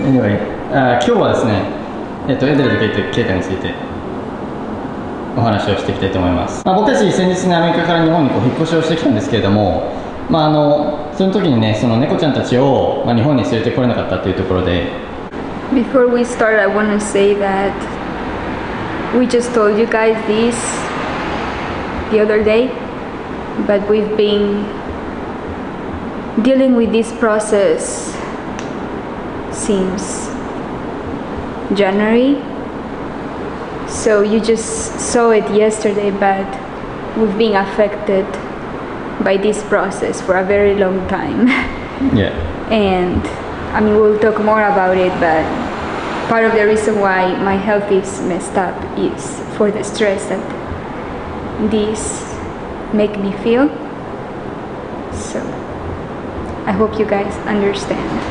Anyway、今日はですね、エデルとケイタについてお話をしていきたいと思います。僕たち先日ね、アメリカから日本に引っ越しをしてきたんですけれども、その時にね、その猫ちゃんたちを、日本に連れてこれなかったというところで。Before we start, I want to say that we just told you guys this the other day, but we've been dealing with this process since January. So you just saw it yesterday, but we've been affected by this process for a very long time. Yeah. And I mean, we'll talk more about it, but part of the reason why my health is messed up is for the stress that this make me feel. So I hope you guys understand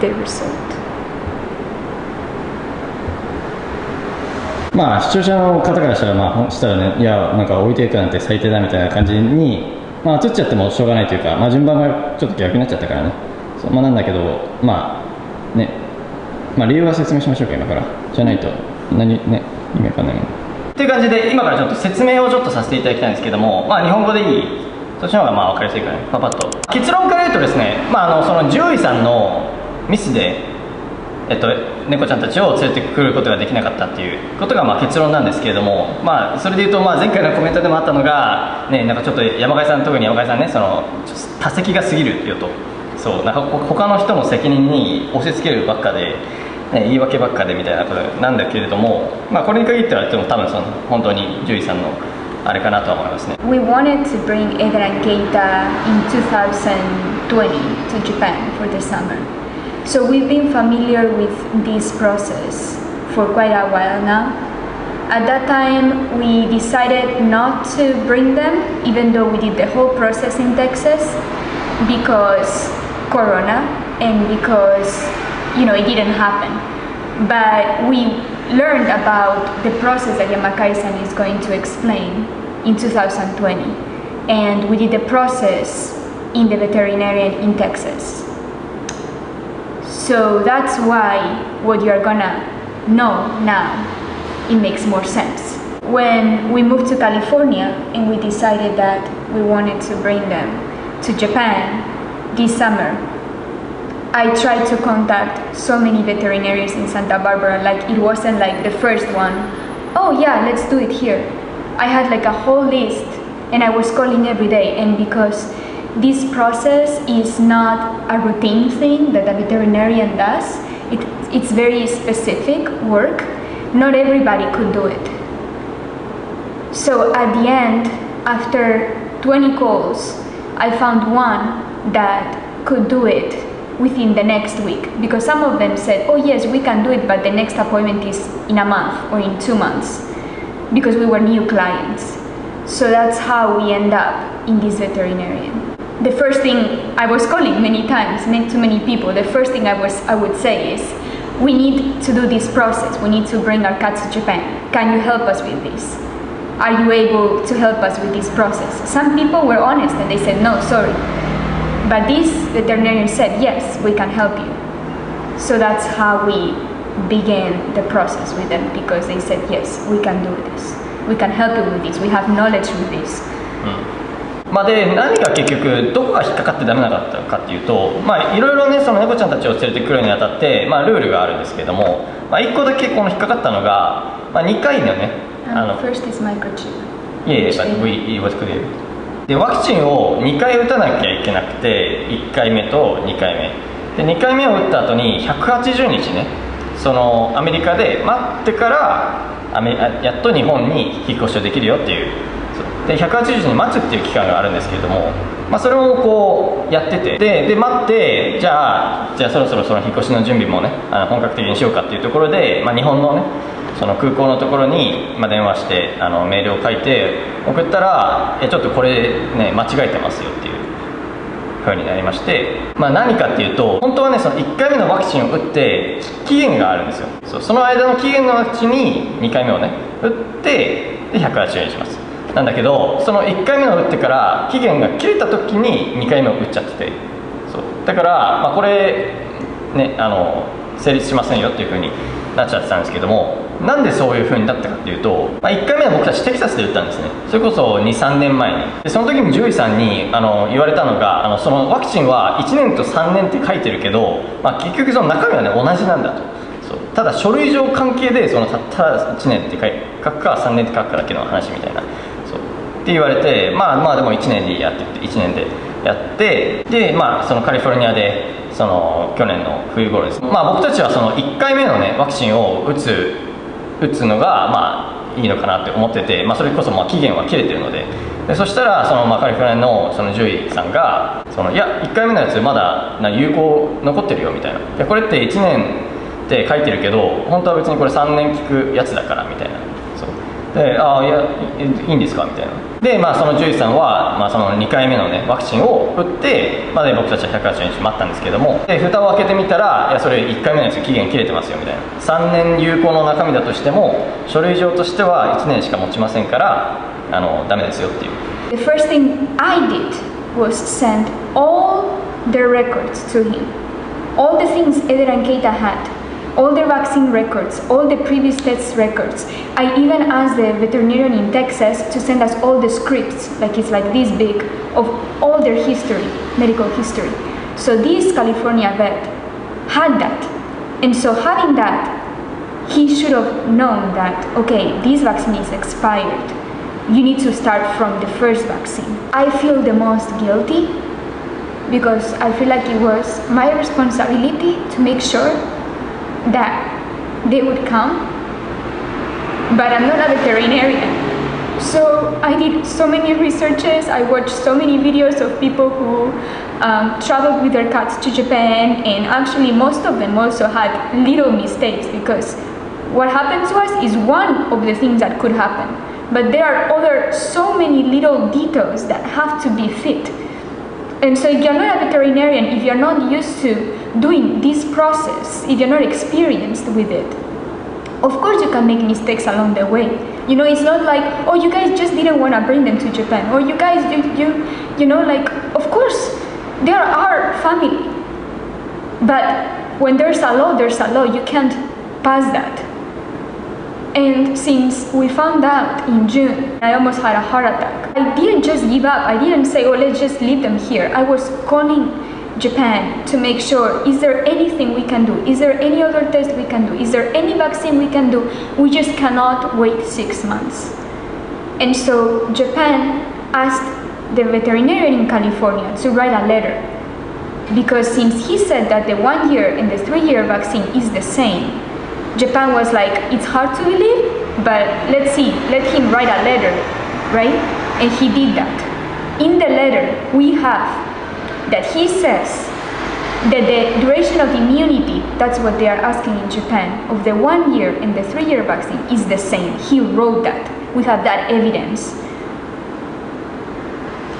the result. 視聴者の方からしたら、ね、いや、なんか置いていくなんて最低だみたいな感じに、取っちゃってもしょうがないというか、順番がちょっと逆になっちゃったからね。そう、なんだけど、ね、理由は説明しましょうか、今から。じゃないと、意味わかんないもん。という感じで、今からちょっと説明をちょっとさせていただきたいんですけども、日本語でいい、そっちの方が分かりやすいからね、パパッと。結論から言うとですね、その獣医さんのミスで、猫ちゃんたちを連れてくることができなかったっていうことが結論なんですけれども、それでいうと、前回のコメントでもあったのが、ね、なんかちょっと山貝さん、特に山貝さんね、その多責が過ぎるよと、そうなんか他の人の責任に押し付けるばっかで、ね、言い訳ばっかでみたいなことなんだけれども、これに限ってはでも多分その本当に獣医さんのあれかなとは思いますね。We wanted to bring Eder and Keita in 2020 to Japan for the summer. So we've been familiar with this process for quite a while now. At that time, we decided not to bring them, even though we did the whole process in Texas, because Corona and because, it didn't happen. But we learned about the process that Yamakai-san is going to explain in 2020. And we did the process in the veterinarian in Texas. So that's why what you're gonna know now, it makes more sense. When we moved to California and we decided that we wanted to bring them to Japan this summer, I tried to contact so many veterinarians in Santa Barbara. Like, it wasn't like the first one, oh yeah, let's do it here. I had like a whole list and I was calling every day, and because this process is not a routine thing that a veterinarian does. It's very specific work. Not everybody could do it. So at the end, after 20 calls, I found one that could do it within the next week, because some of them said, oh yes, we can do it, but the next appointment is in a month or in 2 months, because we were new clients. So that's how we end up in this veterinarian. The first thing, I was calling many times, to many people. The first thing I would say is, we need to do this process. We need to bring our cats to Japan. Can you help us with this? Are you able to help us with this process? Some people were honest and they said, no, sorry. But this veterinarian said, yes, we can help you. So that's how we began the process with them, because they said, yes, we can do this. We can help you with this. We have knowledge with this. で、何が結局どこが引っかかってダメなかったかっていうと、いろいろね、その猫ちゃんたちを連れてくるにあたって、ルールがあるんですけれども、1個だけこの引っかかったのが、2回のね、First is microchip. Yeah, but it was clear. で、ワクチンを2回打たなきゃいけなくて、1回目と2回目で、2回目を打った後に180日ね、そのアメリカで待ってからやっと日本に引っ越しをできるよっていう。で、180日に待つっていう期間があるんですけれども、それをこうやってて、で待って、じゃあそろそろその引っ越しの準備もね、本格的にしようかっていうところで、日本のね、その空港のところに電話してメールを書いて送ったら、ちょっとこれね、間違えてますよっていう風になりまして、何かっていうと、本当はね、その1回目のワクチンを打って期限があるんですよ。その間の期限のうちに2回目をね打って、で180円します。なんだけど、その1回目の打ってから期限が切れた時に2回目を打っちゃってて、そうだから、これね成立しませんよっていうふうになっちゃってたんですけども、なんでそういうふうになったかっていうと、1回目は僕たちテキサスで打ったんですね。それこそ 2,3 年前に。でその時に獣医さんに言われたのが、そのワクチンは1年と3年って書いてるけど、結局その中身はね同じなんだと。そうただ書類上関係でただ1年って書くか3年って書くかだけの話みたいな、そうって言われて、でも1年でやってって1年でやって、でそのカリフォルニアでその去年の冬頃です。僕たちはその1回目のねワクチンを打つのがいいのかなって思ってて、それこそ期限は切れてるので、そしたらそのカリフォルニアのその獣医さんがいや1回目のやつまだ有効残ってるよみたいな、これって1年って書いてるけど本当は別にこれ3年効くやつだからみたいな。でいやいいんですかみたいな。でその獣医さんは、その2回目のねワクチンを打って僕たちは180日待ったんですけども、で蓋を開けてみたら、いやそれ1回目のやつ期限切れてますよみたいな。3年有効の中身だとしても書類上としては1年しか持ちませんからダメですよっていう。 The first thing I did was send all their records to him, all the things Eder and Keita had, all the vaccine records, all the previous test records. I even asked the veterinarian in Texas to send us all the scripts, like it's like this big, of all their history, medical history. So this California vet had that. And so having that, he should have known that, okay, this vaccine is expired. You need to start from the first vaccine. I feel the most guilty because I feel like it was my responsibility to make sure that they would come, but I'm not a veterinarian. So I did so many researches, I watched so many videos of people who traveled with their cats to Japan, and actually most of them also had little mistakes, because what happened to us is one of the things that could happen, but there are so many little details that have to be fit. And so if you're not a veterinarian, if you're not used to doing this process, if you're not experienced with it, of course you can make mistakes along the way. You know, it's not like, oh, you guys just didn't want to bring them to Japan, or you guys, you know, like, of course, they are our family. But when there's a law, you can't pass that. And since we found out in June, I almost had a heart attack. I didn't just give up. I didn't say, oh, let's just leave them here. I was calling Japan to make sure, is there anything we can do? Is there any other test we can do? Is there any vaccine we can do? We just cannot wait 6 months. And so Japan asked the veterinarian in California to write a letter, because since he said that the 1 year and the 3-year vaccine is the same, Japan was like, it's hard to believe, but let's see, let him write a letter, right? And he did that. In the letter, we have that he says that the duration of immunity, that's what they are asking in Japan, of the 1 year and the 3-year vaccine is the same. He wrote that. We have that evidence.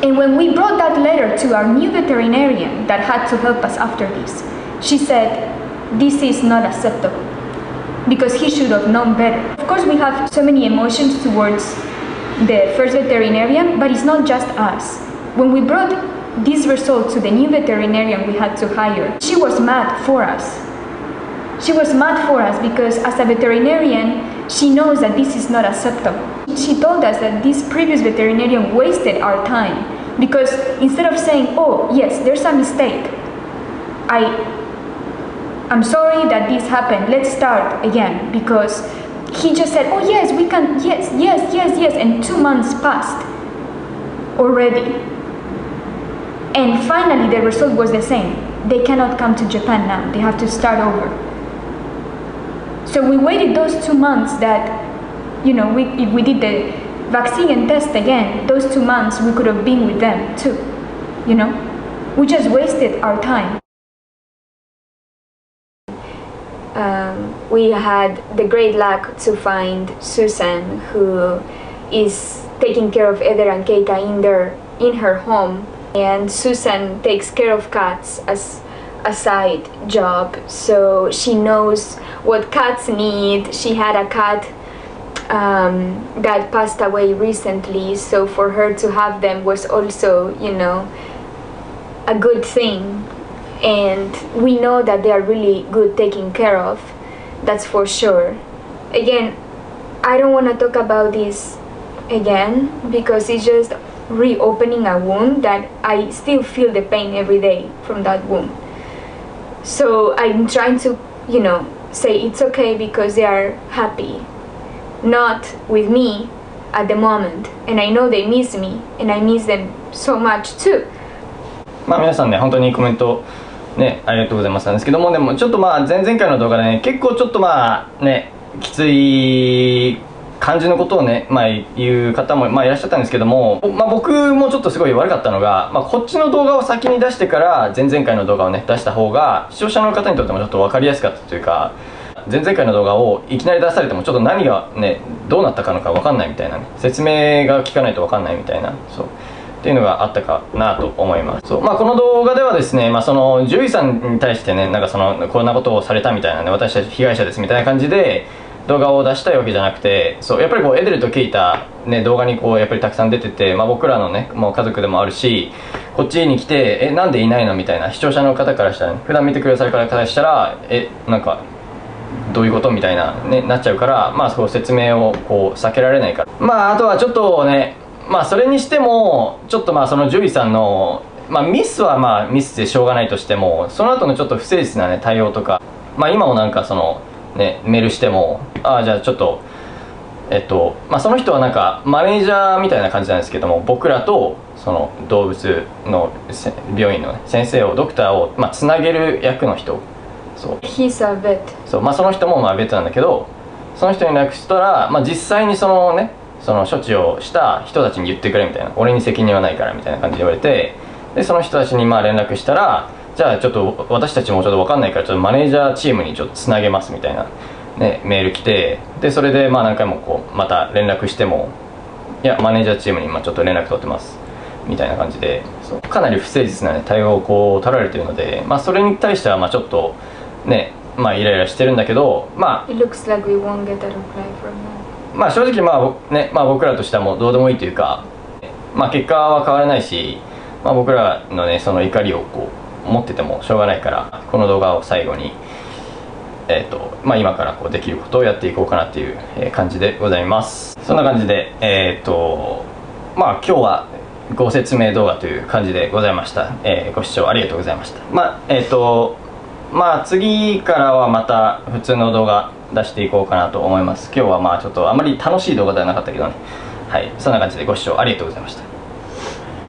And when we brought that letter to our new veterinarian that had to help us after this, she said, this is not acceptable, because he should have known better. Of course, we have so many emotions towards the first veterinarian, but it's not just us. When we brought this result to the new veterinarian we had to hire, she was mad for us. She was mad for us because as a veterinarian, she knows that this is not acceptable. She told us that this previous veterinarian wasted our time, because instead of saying, oh, yes, there's a mistake, I'm sorry that this happened, let's start again, because he just said, oh yes, we can, yes, and 2 months passed already. And finally the result was the same. They cannot come to Japan now, they have to start over. So we waited those 2 months that, you know, if we did the vaccine and test again, those 2 months we could have been with them too, you know. We just wasted our time. We had the great luck to find Susan, who is taking care of Eder and Keita in her home. And Susan takes care of cats as a side job, so she knows what cats need. She had a cat that passed away recently, so for her to have them was also, you know, a good thing. and we know that they are really good taken care of. That's for sure. Again, I don't want to talk about this again because it's just reopening a wound that I still feel the pain every day from that wound. So I'm trying to, say it's okay because they are happy, not with me at the moment. And I know they miss me, and I miss them so much too. 皆さんね、本当にコメントね、ありがとうございますなんですけども、でもちょっと前々回の動画でね、結構ちょっときつい感じのことをね、言う方もいらっしゃったんですけども、僕もちょっとすごい悪かったのが、こっちの動画を先に出してから前々回の動画をね出した方が視聴者の方にとってもちょっと分かりやすかったというか、前々回の動画をいきなり出されてもちょっと何がねどうなったかのか分かんないみたいなね、説明が聞かないと分かんないみたいな、そうっていうのがあったかなと思います。そう、この動画ではですね、その獣医さんに対してね、こんなことをされたみたいなね、私たち被害者ですみたいな感じで動画を出したいわけじゃなくて、そうやっぱりエデルとケイタね、動画にやっぱりたくさん出てて、僕らのねもう家族でもあるし、こっちに来てなんでいないのみたいな視聴者の方からしたら、ね、普段見てくださる方からしたらなんかどういうことみたいなねなっちゃうから、そう説明を避けられないから、あとはちょっとね、それにしてもちょっとその獣医さんのミスはミスでしょうがないとしても、その後のちょっと不誠実なね対応とか、今もメールしても、じゃあちょっとその人はマネージャーみたいな感じなんですけども、僕らとその動物の病院の、ね、先生をドクターをつなげる役の人、そう He's a vet. そう、その人もベッドなんだけど、その人に連絡したら、実際にその処置をした人たちに言ってくれみたいな、俺に責任はないからみたいな感じで言われて、でその人たちに連絡したら、じゃあちょっと私たちもちょっと分かんないからちょっとマネージャーチームにちょっとつなげますみたいな、ね、メール来て、でそれで何回もまた連絡しても、いやマネージャーチームにちょっと連絡取ってますみたいな感じで、そうかなり不誠実な、ね、対応を取られてるので、それに対してはちょっとねイライラしてるんだけど、It looks like we won't get a reply from them. 正直僕らとしてはもうどうでもいいというか、結果は変わらないし、僕らのねその怒りを持っててもしょうがないから、この動画を最後に今からできることをやっていこうかなっていう感じでございます。そんな感じで今日はご説明動画という感じでございました。ご視聴ありがとうございました。次からはまた普通の動画出していこうかなと思います。今日はちょっとあまり楽しい動画ではなかったけどね、はい、そんな感じでご視聴ありがとうございました。